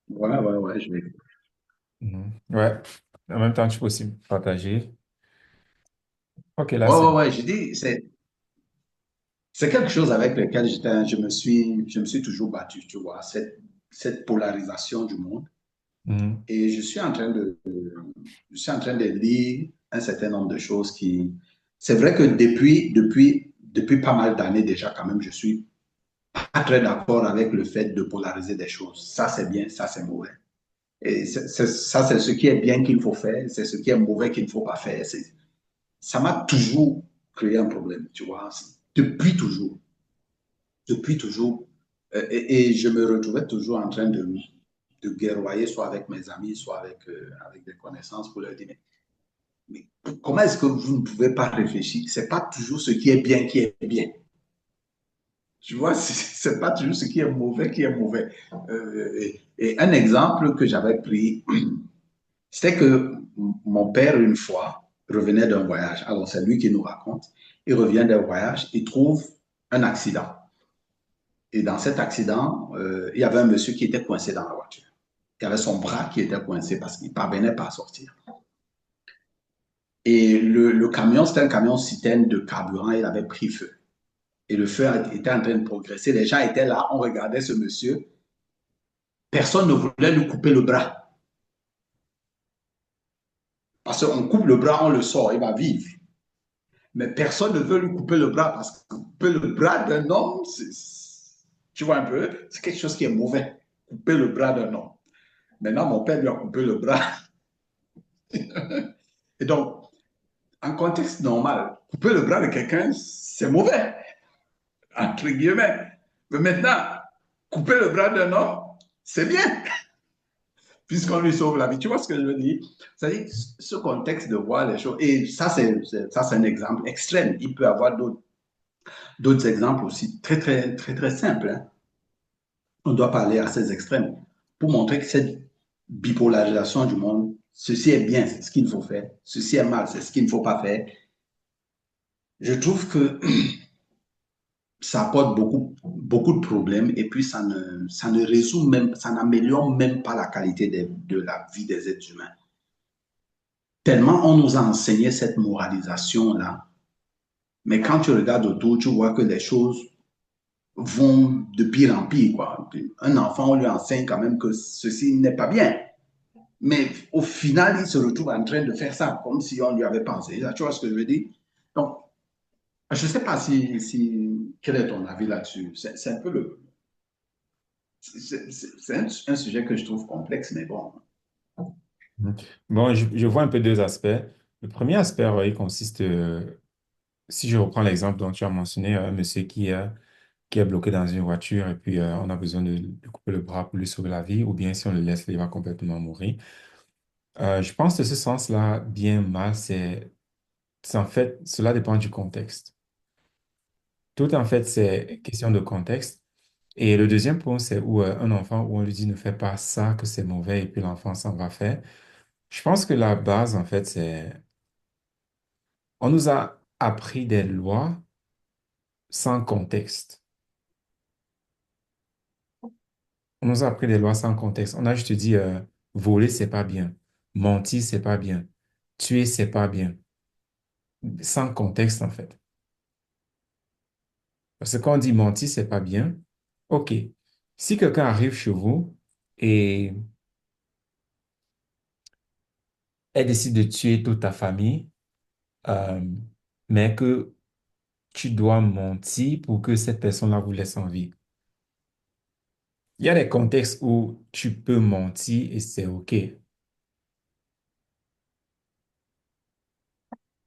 Ouais, je vais. Ouais. En même temps, tu peux aussi partager. Ok, là, c'est... Ouais, je dis, c'est quelque chose avec lequel je me suis toujours battu, tu vois, cette polarisation du monde. Mhm. Et je suis en train de lire un certain nombre de choses c'est vrai que depuis pas mal d'années déjà, quand même, je suis pas très d'accord avec le fait de polariser des choses. Ça, c'est bien, ça, c'est mauvais. Et ça, c'est ce qui est bien qu'il faut faire, c'est ce qui est mauvais qu'il ne faut pas faire. Ça m'a toujours créé un problème, tu vois, depuis toujours. Depuis toujours. Et je me retrouvais toujours en train de guerroyer, soit avec mes amis, soit avec des connaissances, pour leur dire, mais comment est-ce que vous ne pouvez pas réfléchir? C'est pas toujours ce qui est bien qui est bien. Tu vois, c'est pas toujours ce qui est mauvais. Et un exemple que j'avais pris, c'était que mon père, une fois, revenait d'un voyage. Alors, c'est lui qui nous raconte. Il revient d'un voyage, il trouve un accident. Et dans cet accident, il y avait un monsieur qui était coincé dans la voiture. Il y avait son bras qui était coincé parce qu'il ne parvenait pas à sortir. Et le camion, c'était un camion citerne de carburant, il avait pris feu. Et le feu était en train de progresser. Les gens étaient là, on regardait ce monsieur. Personne ne voulait lui couper le bras. Parce qu'on coupe le bras, on le sort, il va vivre. Mais personne ne veut lui couper le bras parce que couper le bras d'un homme, tu vois un peu, c'est quelque chose qui est mauvais. Couper le bras d'un homme. Maintenant, mon père lui a coupé le bras. Et donc, en contexte normal, couper le bras de quelqu'un, c'est mauvais, entre guillemets. Mais maintenant, couper le bras d'un homme, c'est bien, puisqu'on lui sauve la vie. Tu vois ce que je veux dire? C'est-à-dire, ce contexte de voir les choses, et ça, c'est un exemple extrême. Il peut y avoir d'autres exemples aussi très simples. Hein. On doit parler à ces extrêmes pour montrer que cette bipolarisation du monde, ceci est bien, c'est ce qu'il faut faire, ceci est mal, c'est ce qu'il ne faut pas faire. Je trouve que ça apporte beaucoup de problèmes et puis ça ne résout même, ça n'améliore même pas la qualité de la vie des êtres humains. Tellement on nous a enseigné cette moralisation-là, mais quand tu regardes autour, tu vois que les choses vont de pire en pire. Quoi. Un enfant, on lui enseigne quand même que ceci n'est pas bien. Mais au final, il se retrouve en train de faire ça, comme si on lui avait pensé. Tu vois ce que je veux dire? Donc, je ne sais pas quel est ton avis là-dessus. C'est un peu c'est un sujet que je trouve complexe, mais bon. Mhm. Bon, je vois un peu deux aspects. Le premier aspect, il consiste, si je reprends l'exemple dont tu as mentionné, un monsieur qui est bloqué dans une voiture et puis on a besoin de lui couper le bras pour lui sauver la vie, ou bien si on le laisse, il va complètement mourir. Je pense que ce sens-là, bien, mal, c'est en fait, cela dépend du contexte. Tout en fait, c'est question de contexte. Et le deuxième point, c'est où un enfant, où on lui dit ne fais pas ça, que c'est mauvais, et puis l'enfant s'en va faire. Je pense que la base, en fait, c'est, on nous a appris des lois sans contexte. On nous a appris des lois sans contexte. On a juste dit, voler, c'est pas bien. Mentir, c'est pas bien. Tuer, c'est pas bien. Sans contexte, en fait. Parce que quand on dit mentir, c'est pas bien, OK. Si quelqu'un arrive chez vous et elle décide de tuer toute ta famille, euh, mais que tu dois mentir pour que cette personne-là vous laisse en vie. Il y a des contextes où tu peux mentir et c'est OK. Il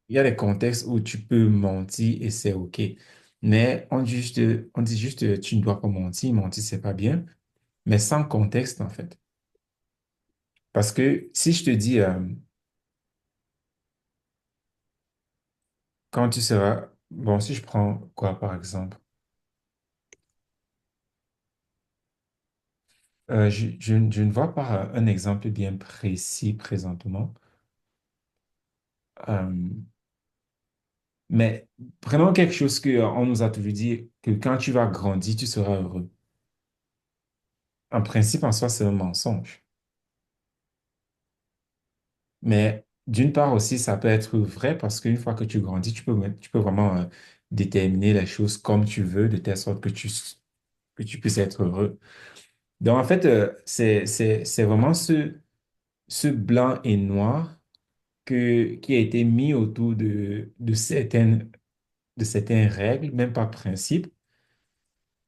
y a des contextes où tu peux mentir et c'est OK. Mais on dit juste, tu ne dois pas mentir, mentir, c'est pas bien, mais sans contexte, en fait. Parce que si je te dis, quand tu seras, bon, si je prends quoi, par exemple? Je ne vois pas un exemple bien précis présentement. Euh, mais prenons quelque chose que, on nous a toujours dit que quand tu vas grandir, tu seras heureux. en principe, en soi, c'est un mensonge. Mais d'une part aussi, ça peut être vrai parce qu'une fois que tu grandis, tu peux vraiment déterminer les choses comme tu veux, de telle sorte que tu puisses être heureux. Donc, en fait, c'est vraiment ce blanc et noir qui a été mis autour de certaines règles, même pas principes,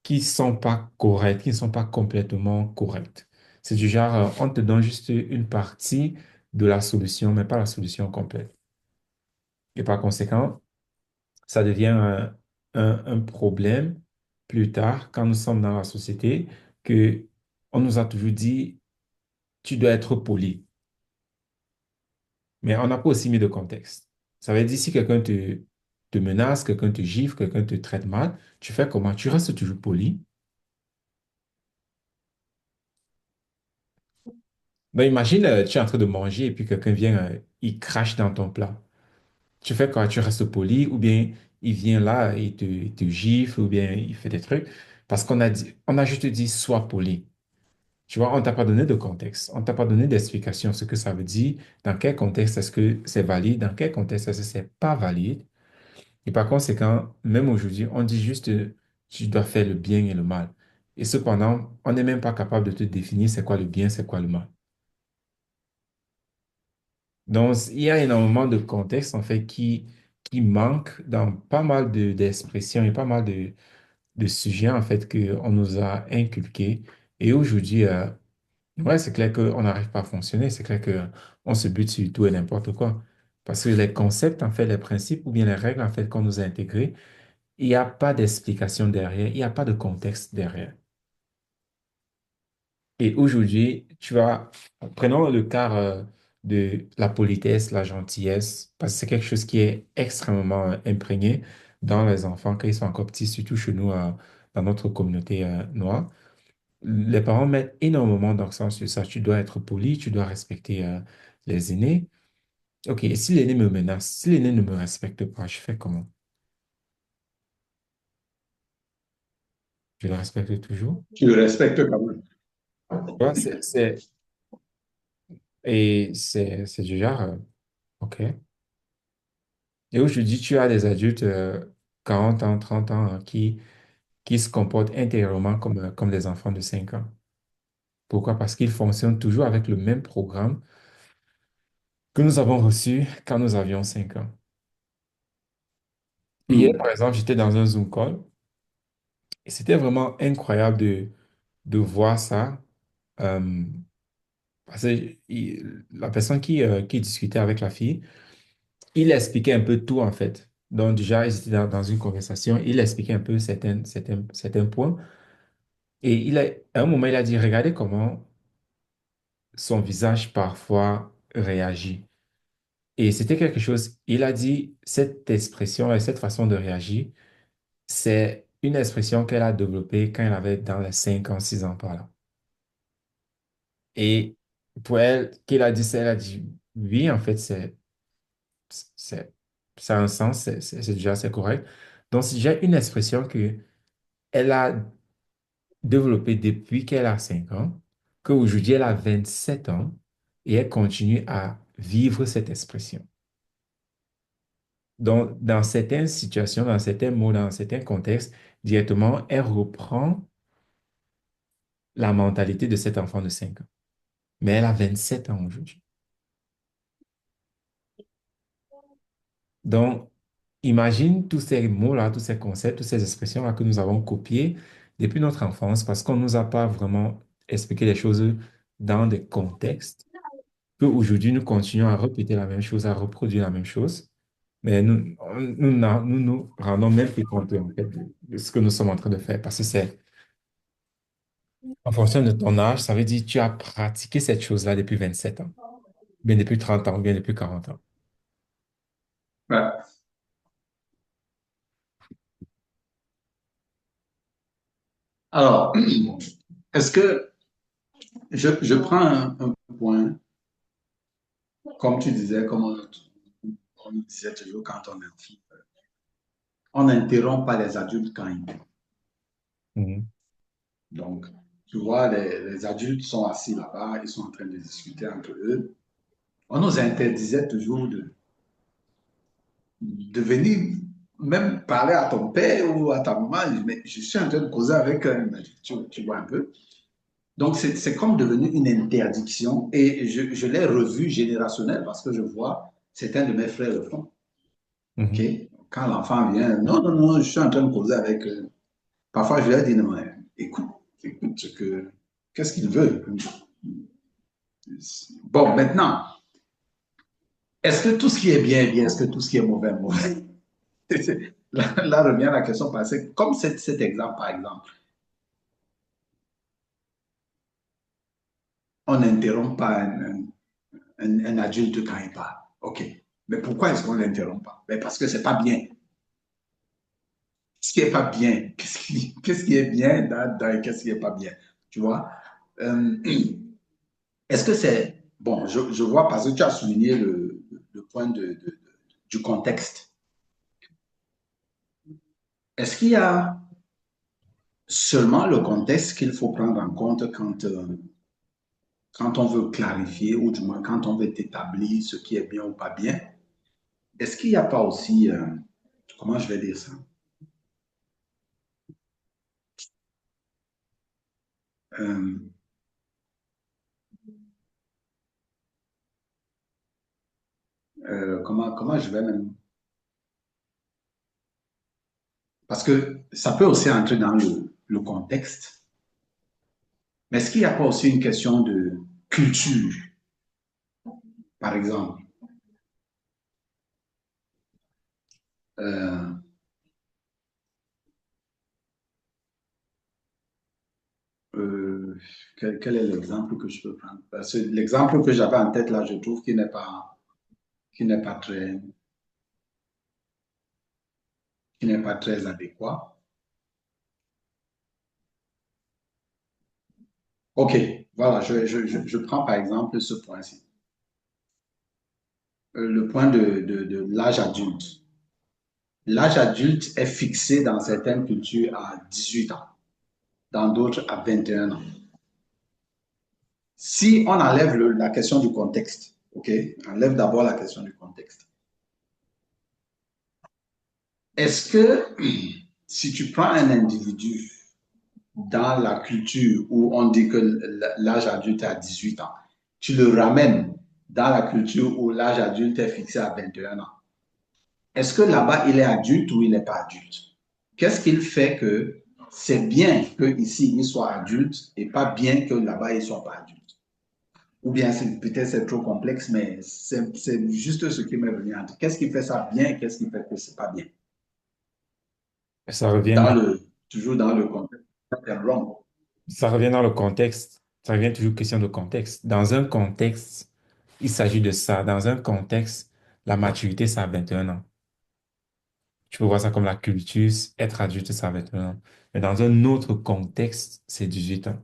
qui sont pas correctes, qui ne sont pas complètement correctes. C'est du genre, on te donne juste une partie de la solution, mais pas la solution complète. Et par conséquent, ça devient un problème plus tard quand nous sommes dans la société que on nous a toujours dit, tu dois être poli. Mais on n'a pas aussi mis de contexte. Ça veut dire si quelqu'un te menace, quelqu'un te gifle, quelqu'un te traite mal, tu fais comment? Tu restes toujours poli. Ben imagine, tu es en train de manger et puis quelqu'un vient, il crache dans ton plat. Tu fais quoi? Tu restes poli ou bien il vient là, il te gifle ou bien il fait des trucs. Parce on a juste dit sois poli. Tu vois, on t'a pas donné de contexte. On t'a pas donné d'explication, ce que ça veut dire, dans quel contexte est-ce que c'est valide, dans quel contexte est-ce que c'est pas valide. Et par conséquent, même aujourd'hui, on dit juste tu dois faire le bien et le mal. Et cependant, on n'est même pas capable de te définir c'est quoi le bien, c'est quoi le mal. Donc, il y a énormément de contextes, en fait, qui manquent dans pas mal d'expressions et pas mal de sujets, en fait, qu'on nous a inculqués. Et aujourd'hui, ouais, c'est clair qu'on n'arrive pas à fonctionner. C'est clair qu'on se bute sur tout et n'importe quoi. Parce que les concepts, en fait, les principes ou bien les règles, en fait, qu'on nous a intégrées, il n'y a pas d'explication derrière, il n'y a pas de contexte derrière. Et aujourd'hui, prenons le cas de la politesse, la gentillesse, parce que c'est quelque chose qui est extrêmement imprégné dans les enfants quand ils sont encore petits, surtout chez nous, dans notre communauté noire. Les parents mettent énormément d'accent sur ça. Tu dois être poli, tu dois respecter les aînés. OK, et si l'aîné me menace, si l'aîné ne me respecte pas, je fais comment? Je le respecte toujours. Tu le respectes quand même. Tu vois, et c'est du genre, OK. Et aujourd'hui, tu as des adultes, 40 ans, 30 ans, qui se comportent intérieurement comme des enfants de 5 ans. Pourquoi? Parce qu'ils fonctionnent toujours avec le même programme que nous avons reçu quand nous avions 5 ans. Hier, Hmm. par exemple, j'étais dans un Zoom call et c'était vraiment incroyable de voir ça. euh, Parce que la personne qui discutait avec la fille, il expliquait un peu tout en fait. Donc déjà, ils étaient dans une conversation, il expliquait un peu certains points. Et à un moment, il a dit, regardez comment son visage parfois réagit. Et c'était quelque chose, il a dit, cette expression et cette façon de réagir, c'est une expression qu'elle a développée quand elle avait dans les 5 ans, 6 ans par là. Et pour elle, qu'il a dit ça, elle a dit, oui, en fait, c'est, ça a un sens, c'est déjà, c'est correct. Donc, c'est déjà une expression que elle a développée depuis qu'elle a 5 ans, qu'aujourd'hui, elle a 27 ans et elle continue à vivre cette expression. Donc, dans certaines situations, dans certains mots, dans certains contextes, directement, elle reprend la mentalité de cet enfant de 5 ans. Mais elle a 27 ans aujourd'hui. Donc, imagine tous ces mots-là, tous ces concepts, toutes ces expressions-là que nous avons copiés depuis notre enfance parce qu'on ne nous a pas vraiment expliqué les choses dans des contextes qu'aujourd'hui nous continuons à répéter la même chose, à reproduire la même chose. Mais nous rendons même plus compte en fait, de ce que nous sommes en train de faire parce que c'est en fonction de ton âge, ça veut dire que tu as pratiqué cette chose-là depuis 27 ans, bien depuis 30 ans, bien depuis 40 ans. Ouais. Alors, est-ce que je prends un point, comme tu disais, comme on disait toujours quand on est enfant, on n'interrompt pas les adultes quand ils parlent. Mhm. Donc, Tu vois, les adultes sont assis là-bas, ils sont en train de discuter entre eux. On nous interdisait toujours de venir même parler à ton père ou à ta maman. Mais je suis en train de causer avec un adulte, tu vois un peu. Donc, c'est comme devenu une interdiction et je l'ai revu générationnel parce que je vois certains de mes frères le font. OK? Mhm. Quand l'enfant vient, non, non, non, je suis en train de causer avec. Parfois, je leur dis, non, écoute, écoute, qu'est-ce qu'il veut? Bon, maintenant, est-ce que tout ce qui est bien est bien? Est-ce que tout ce qui est mauvais est mauvais? Là revient la question parce que, comme cet exemple, par exemple, on n'interrompt pas un adulte quand il parle. OK. Mais pourquoi est-ce qu'on ne l'interrompt pas? Mais parce que c'est pas bien. Ce qui est pas bien, qu'est-ce qui est bien qu'est-ce qui est pas bien? Tu vois? Euh, est-ce que c'est. Bon, je vois parce que tu as souligné le point du contexte. Est-ce qu'il y a seulement le contexte qu'il faut prendre en compte quand on veut clarifier ou du moins quand on veut établir ce qui est bien ou pas bien? Est-ce qu'il n'y a pas aussi, comment je vais dire ça? Euh, comment je vais même. Parce que ça peut aussi entrer dans le contexte, mais est-ce qu'il n'y a pas aussi une question de culture, par exemple? Euh, euh, quel est l'exemple que je peux prendre? Parce que l'exemple que j'avais en tête là, je trouve qu'il n'est pas très, qui n'est pas très adéquat. OK, voilà, je prends par exemple ce point-ci. Le point de l'âge adulte. L'âge adulte est fixé dans certaines cultures à 18 ans, dans d'autres à 21 ans. Si on enlève la question du contexte, OK, enlève d'abord la question du contexte. Est-ce que si tu prends un individu dans la culture où on dit que l'âge adulte est à 18 ans, tu le ramènes dans la culture où l'âge adulte est fixé à 21 ans, est-ce que là-bas il est adulte ou il n'est pas adulte? Qu'est-ce qu'il fait que c'est bien qu'ici il soit adulte et pas bien que là-bas il ne soit pas adulte? Ou bien peut-être c'est trop complexe, mais c'est juste ce qui m'est venu en tête. Qu'est-ce qui fait ça bien et qu'est-ce qui fait que c'est pas bien? Ça revient Dans dans, toujours dans le contexte. ça revient dans le contexte. Ça revient toujours question de contexte. Dans un contexte, il s'agit de ça. Dans un contexte, la maturité, c'est à 21 ans. Tu peux voir ça comme la culture, être adulte, c'est à 21 ans. Mais dans un autre contexte, c'est 18 ans.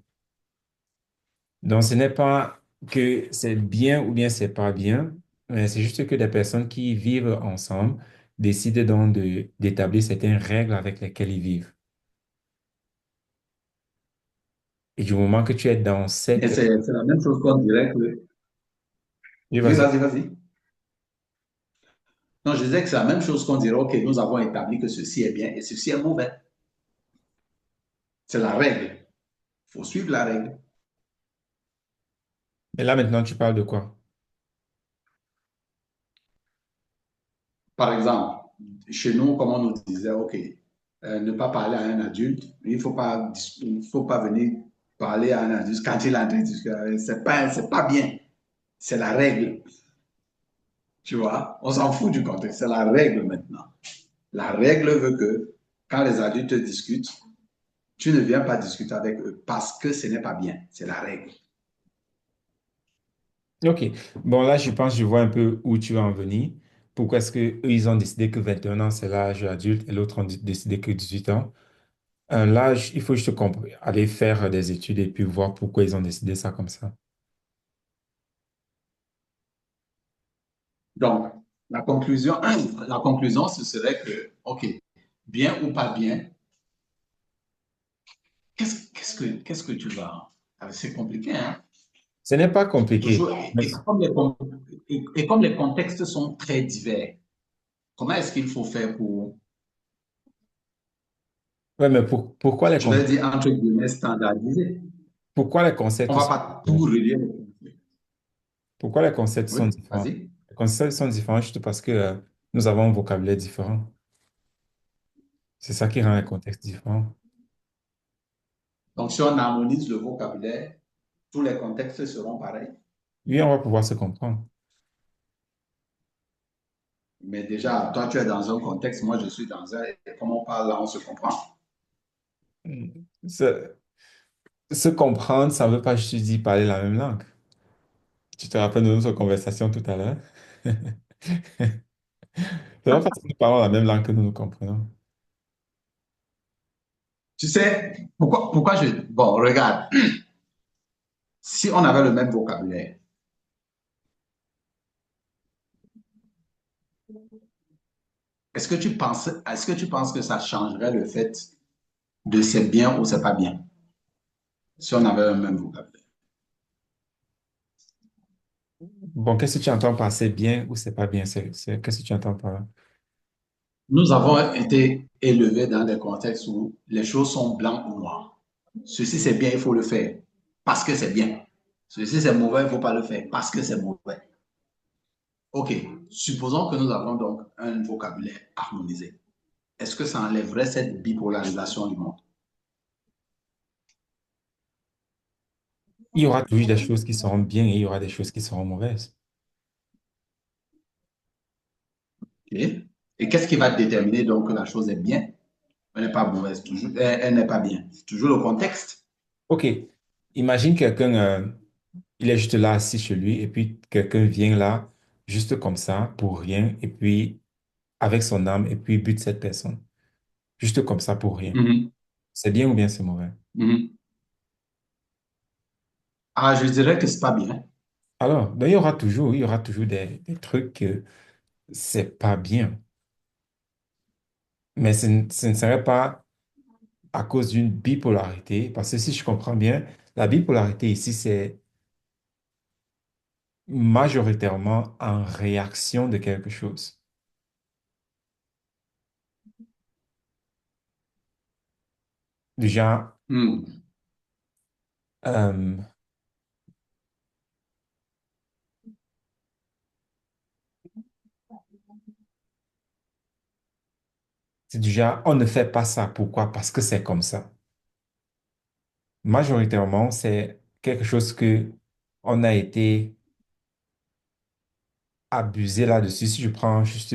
Donc, ce n'est pas que c'est bien ou bien c'est pas bien, mais c'est juste que des personnes qui vivent ensemble décident donc d'établir certaines règles avec lesquelles ils vivent. Et du moment que tu es dans Et cette... c'est la même chose qu'on dirait que. Oui, Oui, vas-y. vas-y, vas-y. Non, je disais que c'est la même chose qu'on dirait, OK, nous avons établi que ceci est bien et ceci est mauvais. C'est la règle. Il faut suivre la règle. Et là, maintenant, tu parles de quoi? Par exemple, chez nous, comme on nous disait, OK, ne pas parler à un adulte, il faut pas venir parler à un adulte quand il est en train de discuter. C'est pas bien. C'est la règle. Tu vois, on s'en fout du contexte. C'est la règle maintenant. La règle veut que quand les adultes discutent, tu ne viens pas discuter avec eux parce que ce n'est pas bien. C'est la règle. Ok. Bon, là, je pense, je vois un peu où tu vas en venir. Pourquoi est-ce que eux, ils ont décidé que 21 ans, c'est l'âge adulte et l'autre ont décidé que 18 ans? L'âge, il faut juste aller faire des études et puis voir pourquoi ils ont décidé ça comme ça. Donc, la conclusion, ce serait que, OK, bien ou pas bien, qu'est-ce que tu vas. C'est compliqué, hein? Ce n'est pas compliqué. Toujours. Et comme les contextes sont très divers, comment est-ce qu'il faut faire pour, Ouais, mais pourquoi je vais dire, entre guillemets, standardiser? pourquoi les On concepts ne va sont pas tout différents? relier. Pourquoi les concepts Oui, sont différents? vas-y. Les concepts sont différents juste parce que nous avons un vocabulaire différent. C'est ça qui rend les contextes différents. Donc, si on harmonise le vocabulaire, tous les contextes seront pareils. Oui, on va pouvoir se comprendre. Mais déjà, toi, tu es dans un contexte, moi, je suis dans un, et comme on parle là, on se comprend. Se, se comprendre, ça ne veut pas juste dire parler la même langue. Tu te rappelles de notre conversation tout à l'heure? C'est pas parce que nous parlons la même langue que nous nous comprenons. Tu sais, pourquoi je... Bon, regarde, si on avait le même vocabulaire, est-ce que tu penses que ça changerait le fait de c'est bien ou c'est pas bien, si on avait le même vocabulaire? Bon, qu'est-ce que tu entends par c'est bien ou c'est pas bien? Qu'est-ce que tu entends par là? Nous avons été élevés dans des contextes où les choses sont blancs ou noirs. Ceci c'est bien, il faut le faire parce que c'est bien. Ceci c'est mauvais, il ne faut pas le faire parce que c'est mauvais. OK, supposons que nous avons donc un vocabulaire harmonisé. Est-ce que ça enlèverait cette bipolarisation du monde? Il y aura toujours des choses qui seront bien et il y aura des choses qui seront mauvaises. OK? Et qu'est-ce qui va déterminer donc que la chose est bien? Elle n'est pas mauvaise, toujours, elle n'est pas bien. C'est toujours le contexte. OK, imagine quelqu'un, il est juste là assis chez lui et puis quelqu'un vient là juste comme ça pour rien et puis avec son âme et puis bute cette personne. Juste comme ça pour rien. Mhm, C'est bien ou bien c'est mauvais? mhm. Ah, je dirais que c'est pas bien. Alors, ben, il y aura toujours des trucs que c'est pas bien. Mais ce ne serait pas à cause d'une bipolarité, parce que si je comprends bien, la bipolarité ici, c'est majoritairement en réaction de quelque chose. Déjà, Hmm. euh, c'est déjà, on ne fait pas ça. Pourquoi? Parce que c'est comme ça. Majoritairement, c'est quelque chose que on a été abusé là-dessus. Si je prends juste,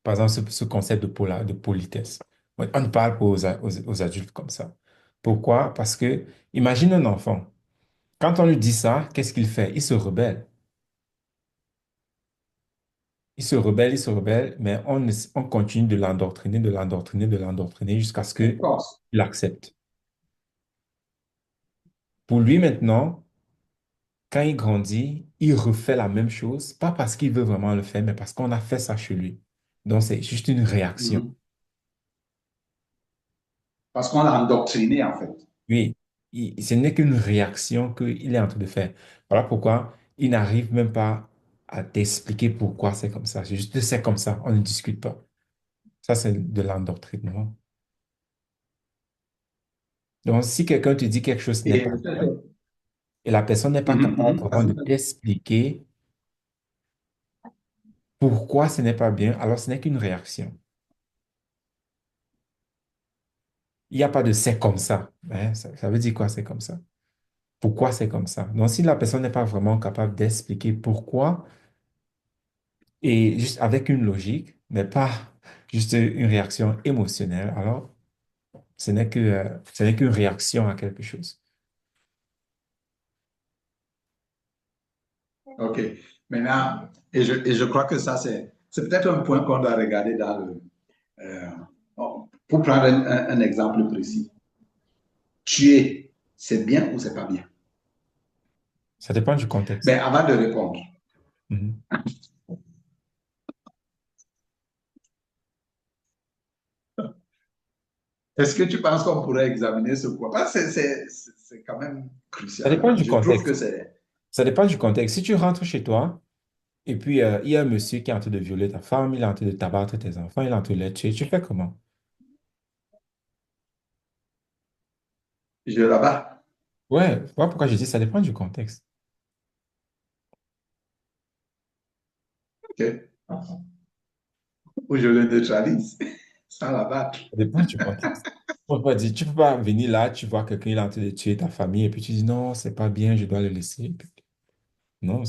par exemple, ce concept de politesse. On ne parle pas aux adultes comme ça. Pourquoi? Parce que, imagine un enfant. Quand on lui dit ça, qu'est-ce qu'il fait? Il se rebelle. Il se rebelle, mais on continue de l'endoctriner, de l'endoctriner, de l'endoctriner jusqu'à ce Of qu'il course. accepte. Pour lui maintenant, quand il grandit, il refait la même chose, pas parce qu'il veut vraiment le faire, mais parce qu'on a fait ça chez lui. Donc, c'est juste une réaction. Mhm. Parce qu'on l'a endoctriné, en fait. Oui, ce n'est qu'une réaction qu'il est en train de faire. Voilà pourquoi il n'arrive même pas à t'expliquer pourquoi c'est comme ça. C'est juste, c'est comme ça, on ne discute pas. Ça, c'est de l'endoctrinement. Donc, si quelqu'un te dit quelque chose n'est Et pas bien et la personne n'est pas mhm, capable mhm. vraiment de t'expliquer pourquoi ce n'est pas bien, alors ce n'est qu'une réaction. Il n'y a pas de c'est comme ça. Hein, ça veut dire quoi, c'est comme ça? Pourquoi c'est comme ça? Donc, si la personne n'est pas vraiment capable d'expliquer pourquoi, et juste avec une logique, mais pas juste une réaction émotionnelle, alors ce n'est qu'une réaction à quelque chose. OK. Maintenant, et je crois que ça, c'est peut-être un point qu'on doit regarder dans le. euh, pour prendre un exemple précis. Tuer, c'est bien ou c'est pas bien? Ça dépend du contexte. Mais avant de répondre, Mhm. Est-ce que tu penses qu'on pourrait examiner ce point? Parce que c'est quand même Ça dépend crucial. du Je trouve que contexte. c'est... Ça dépend du contexte. Si tu rentres chez toi et puis il y a un monsieur qui est en train de violer ta femme, il est en train de t'abattre tes enfants, il est en train de les tuer, tu fais comment? Je là-bas. Ouais, voilà pourquoi je dis ça dépend du contexte. OK. Ou je le neutralise sans l'abattre. Ça dépend du contexte. Tu peux pas venir là, tu vois quelqu'un, il est en train de tuer ta famille et puis tu dis non, c'est pas bien, je dois le laisser. Non,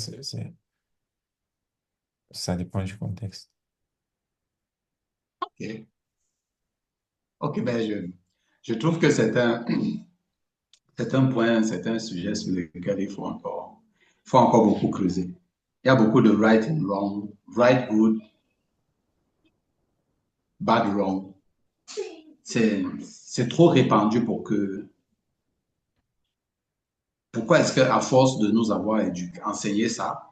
ça dépend du contexte. OK. OK, ben je trouve que c'est un point, c'est un sujet sur lequel il faut encore beaucoup creuser. Il y a beaucoup de right and wrong, right good, bad wrong. C'est trop répandu pour que. Pourquoi est-ce qu'à force de nous avoir enseigné ça,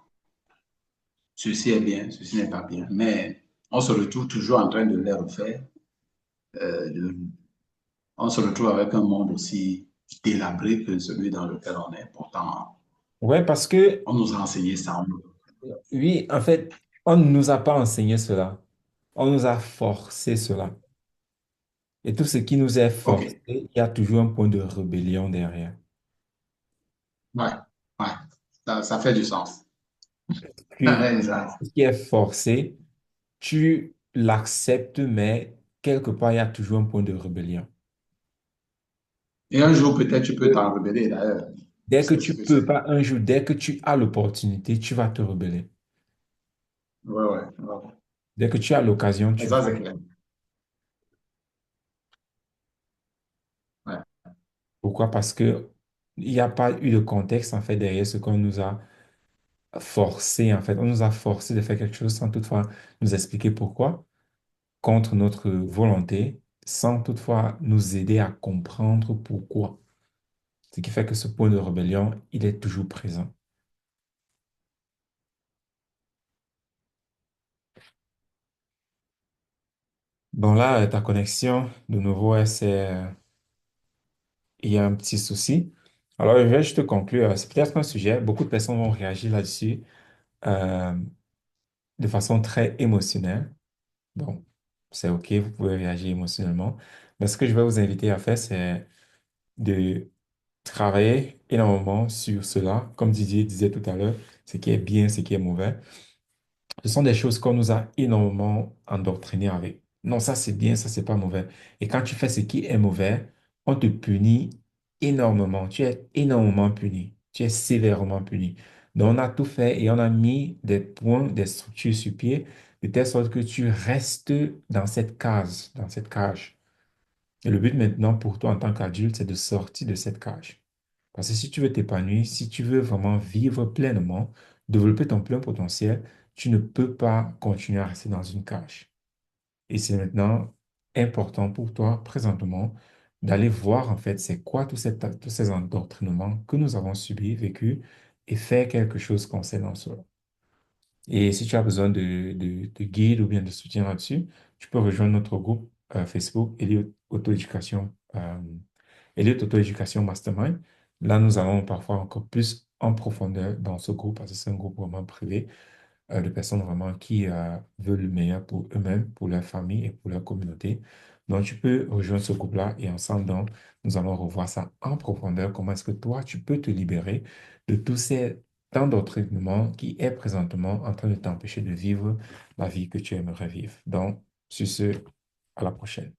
ceci est bien, ceci n'est pas bien, mais on se retrouve toujours en train de les refaire. De- on se retrouve avec un monde aussi délabré que celui dans lequel on est. Pourtant, Ouais, parce que, on nous a enseigné ça. oui, en fait, on ne nous a pas enseigné cela. On nous a forcé cela. Et tout ce qui nous est forcé, OK. il y a toujours un point de rébellion derrière. Ouais. Ouais. Ça fait du sens. Puis, Exact. ce qui est forcé, tu l'acceptes, mais quelque part, il y a toujours un point de rébellion. Et un jour, peut-être, tu peux t'en rebeller, d'ailleurs. Dès que C'est ce tu que peux c'est. pas, un jour, dès que tu as l'opportunité, tu vas te rebeller. Ouais, ouais, ouais. Dès que tu as l'occasion, Et tu ça, vas. c'est clair. Ouais. Pourquoi? Parce que il n'y a pas eu de contexte, en fait, derrière ce qu'on nous a forcé, en fait. On nous a forcé de faire quelque chose sans toutefois nous expliquer pourquoi, contre notre volonté, sans toutefois nous aider à comprendre pourquoi. Ce qui fait que ce point de rébellion, il est toujours présent. Bon, là, ta connexion, de nouveau, il y a un petit souci. Alors, je vais juste conclure. C'est peut-être un sujet, beaucoup de personnes vont réagir là-dessus euh, de façon très émotionnelle. Bon, c'est OK, vous pouvez réagir émotionnellement. Mais ce que je vais vous inviter à faire, c'est de travailler énormément sur cela. Comme Didier disait tout à l'heure, ce qui est bien, ce qui est mauvais. Ce sont des choses qu'on nous a énormément endoctrinés avec. Non, ça c'est bien, ça c'est pas mauvais. Et quand tu fais ce qui est mauvais, on te punit énormément. Tu es énormément puni. Tu es sévèrement puni. Donc on a tout fait et on a mis des points, des structures sur pied, de telle sorte que tu restes dans cette case, dans cette cage. Et le but maintenant pour toi en tant qu'adulte, c'est de sortir de cette cage. Parce que si tu veux t'épanouir, si tu veux vraiment vivre pleinement, développer ton plein potentiel, tu ne peux pas continuer à rester dans une cage. Et c'est maintenant important pour toi, présentement, d'aller voir en fait c'est quoi tous ces endoctrinements que nous avons subis, vécus, et faire quelque chose concernant cela. Et si tu as besoin de guide ou bien de soutien là-dessus, tu peux rejoindre notre groupe Facebook Elliott Auto-Éducation Mastermind. Là, nous allons parfois encore plus en profondeur dans ce groupe parce que c'est un groupe vraiment privé de personnes vraiment qui veulent le meilleur pour eux-mêmes, pour leur famille et pour leur communauté. Donc, tu peux rejoindre ce groupe-là et ensemble, donc, nous allons revoir ça en profondeur. Comment est-ce que toi, tu peux te libérer de tous ces temps d'entraînement qui est présentement en train de t'empêcher de vivre la vie que tu aimerais vivre. Donc, sur ce, à la prochaine.